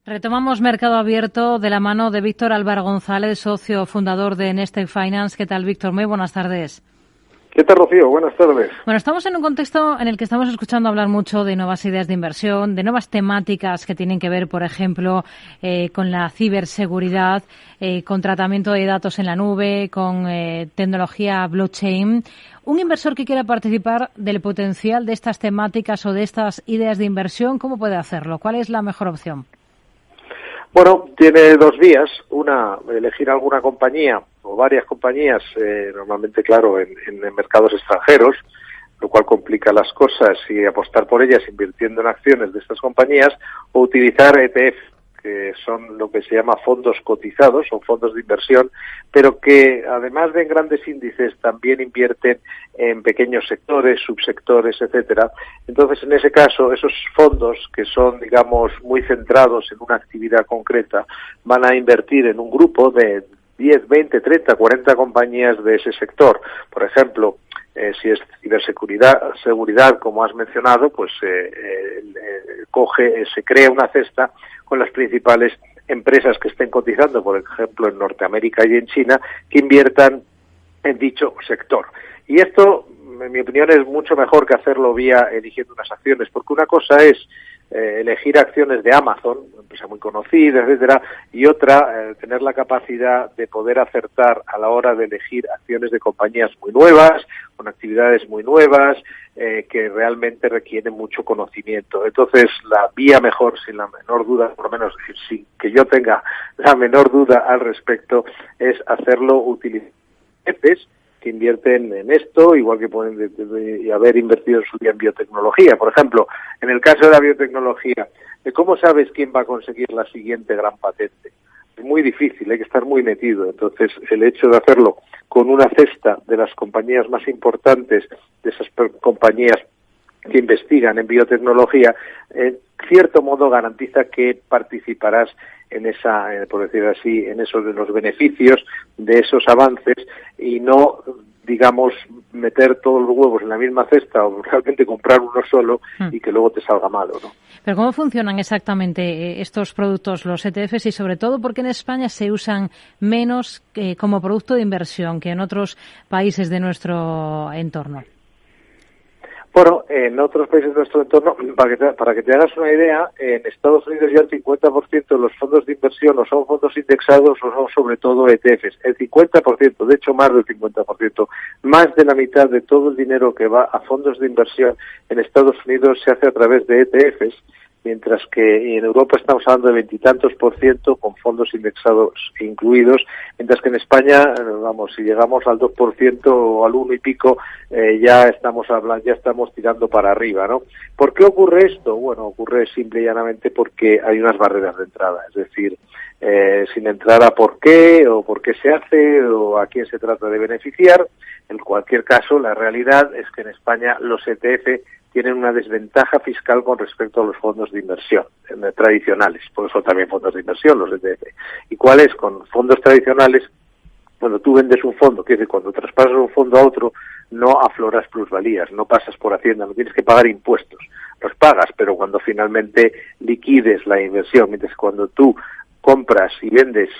Retomamos Mercado Abierto de la mano de Víctor Álvaro González, socio fundador de Nestec Finance. ¿Qué tal, Víctor? Muy buenas tardes. ¿Qué tal, Rocío? Buenas tardes. Bueno, estamos en un contexto en el que estamos escuchando hablar mucho de nuevas ideas de inversión, de nuevas temáticas que tienen que ver, por ejemplo, con la ciberseguridad, con tratamiento de datos en la nube, con tecnología blockchain. Un inversor que quiera participar del potencial de estas temáticas o de estas ideas de inversión, ¿cómo puede hacerlo? ¿Cuál es la mejor opción? Bueno, tiene dos vías. Una, elegir alguna compañía o varias compañías, normalmente, claro, en mercados extranjeros, lo cual complica las cosas, y apostar por ellas invirtiendo en acciones de estas compañías, o utilizar ETF, que son lo que se llama fondos cotizados, son fondos de inversión, pero que además de en grandes índices también invierten en pequeños sectores, subsectores, etcétera. Entonces, en ese caso, esos fondos que son, digamos, muy centrados en una actividad concreta, van a invertir en un grupo de 10, 20, 30, 40 compañías de ese sector. Por ejemplo, si es ciberseguridad, como has mencionado, pues se crea una cesta con las principales empresas que estén cotizando, por ejemplo, en Norteamérica y en China, que inviertan en dicho sector. Y esto, en mi opinión, es mucho mejor que hacerlo vía eligiendo unas acciones, porque una cosa es elegir acciones de Amazon, una empresa muy conocida, etcétera, y otra, tener la capacidad de poder acertar a la hora de elegir acciones de compañías muy nuevas, con actividades muy nuevas, que realmente requieren mucho conocimiento. Entonces, la vía mejor, sin la menor duda, por lo menos sin que yo tenga la menor duda al respecto, es hacerlo utilizando ETFs que invierten en esto, igual que pueden haber invertido en su día en biotecnología. Por ejemplo, en el caso de la biotecnología, ¿cómo sabes quién va a conseguir la siguiente gran patente? Es muy difícil, hay que estar muy metido. Entonces, el hecho de hacerlo con una cesta de las compañías más importantes, de esas compañías que investigan en biotecnología, en cierto modo garantiza que participarás en esa, por decir así, en esos de los beneficios de esos avances, y no, digamos, meter todos los huevos en la misma cesta o realmente comprar uno solo y que luego te salga malo, ¿no? Pero ¿cómo funcionan exactamente estos productos, los ETFs, y sobre todo por qué en España se usan menos como producto de inversión que en otros países de nuestro entorno? Bueno, en otros países de nuestro entorno, para que te hagas una idea, en Estados Unidos ya el 50% de los fondos de inversión o son fondos indexados o son sobre todo ETFs. El 50%, de hecho más del 50%, más de la mitad de todo el dinero que va a fondos de inversión en Estados Unidos se hace a través de ETFs, mientras que en Europa estamos hablando de 20 y tantos % con fondos indexados incluidos, mientras que en España, vamos, si llegamos al 2% o al 1 y pico, ya estamos tirando para arriba, ¿no? ¿Por qué ocurre esto? Bueno, ocurre simple y llanamente porque hay unas barreras de entrada, es decir, sin entrar a por qué o por qué se hace o a quién se trata de beneficiar. En cualquier caso, la realidad es que en España los ETF tienen una desventaja fiscal con respecto a los fondos de inversión tradicionales, porque son también fondos de inversión los ETF. ¿Y cuál es? Con fondos tradicionales, cuando tú vendes un fondo, que es decir, cuando traspasas un fondo a otro, no afloras plusvalías, no pasas por Hacienda, no tienes que pagar impuestos. Los pagas, pero cuando finalmente liquides la inversión, mientras que cuando tú compras y vendes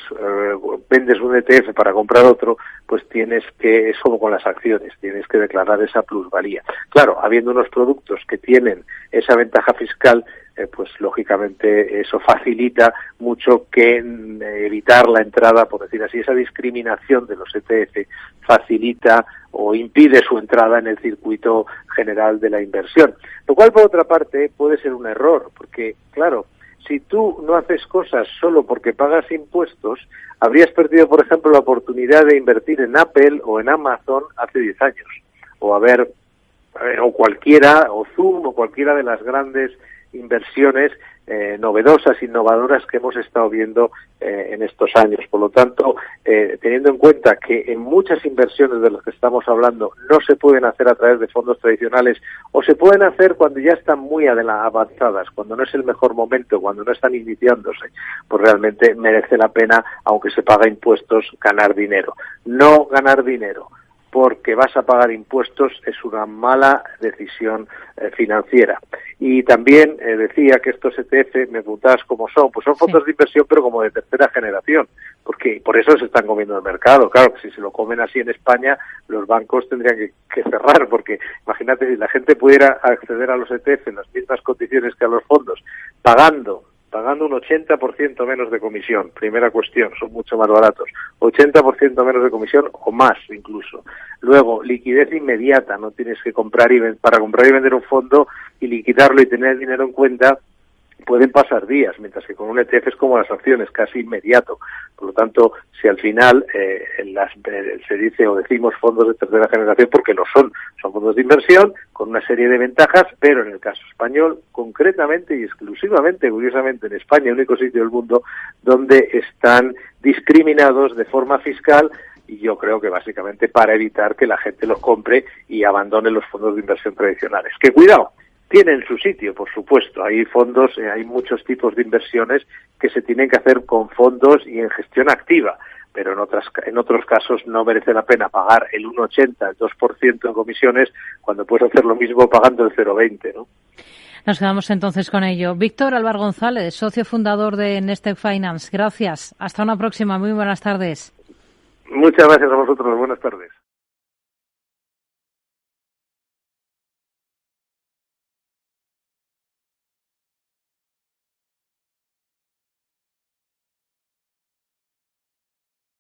un ETF para comprar otro, pues es como con las acciones, tienes que declarar esa plusvalía. Claro, habiendo unos productos que tienen esa ventaja fiscal, pues lógicamente eso facilita mucho que evitar la entrada, por decir así, esa discriminación de los ETF facilita o impide su entrada en el circuito general de la inversión. Lo cual, por otra parte, puede ser un error, porque, claro, si tú no haces cosas solo porque pagas impuestos, habrías perdido, por ejemplo, la oportunidad de invertir en Apple o en Amazon hace 10 años, o cualquiera, o Zoom, o cualquiera de las grandes inversiones novedosas, innovadoras que hemos estado viendo en estos años. Por lo tanto, teniendo en cuenta que en muchas inversiones de las que estamos hablando no se pueden hacer a través de fondos tradicionales, o se pueden hacer cuando ya están muy avanzadas, cuando no es el mejor momento, cuando no están iniciándose, pues realmente merece la pena, aunque se paga impuestos, ganar dinero. No ganar dinero porque vas a pagar impuestos, es una mala decisión financiera. Y también decía que estos ETF, me preguntabas cómo son, pues son fondos de inversión pero como de tercera generación, porque por eso se están comiendo el mercado. Claro, si se lo comen así en España, los bancos tendrían que cerrar, porque imagínate si la gente pudiera acceder a los ETF en las mismas condiciones que a los fondos, pagando un 80% menos de comisión. Primera cuestión, son mucho más baratos. 80% menos de comisión o más incluso. Luego, liquidez inmediata, no tienes que comprar para comprar y vender un fondo y liquidarlo y tener el dinero en cuenta, pueden pasar días, mientras que con un ETF es como las acciones, casi inmediato. Por lo tanto, si al final se dice o decimos fondos de tercera generación, porque lo son fondos de inversión con una serie de ventajas, pero en el caso español, concretamente y exclusivamente, curiosamente en España, el único sitio del mundo donde están discriminados de forma fiscal, y yo creo que básicamente para evitar que la gente los compre y abandone los fondos de inversión tradicionales. ¡Que cuidado! Tienen su sitio, por supuesto. Hay fondos, hay muchos tipos de inversiones que se tienen que hacer con fondos y en gestión activa, pero en otros casos no merece la pena pagar el 1,80, el 2% en comisiones cuando puedes hacer lo mismo pagando el 0,20, ¿no? Nos quedamos entonces con ello. Víctor Álvar González, socio fundador de Nestec Finance. Gracias. Hasta una próxima. Muy buenas tardes. Muchas gracias a vosotros. Buenas tardes.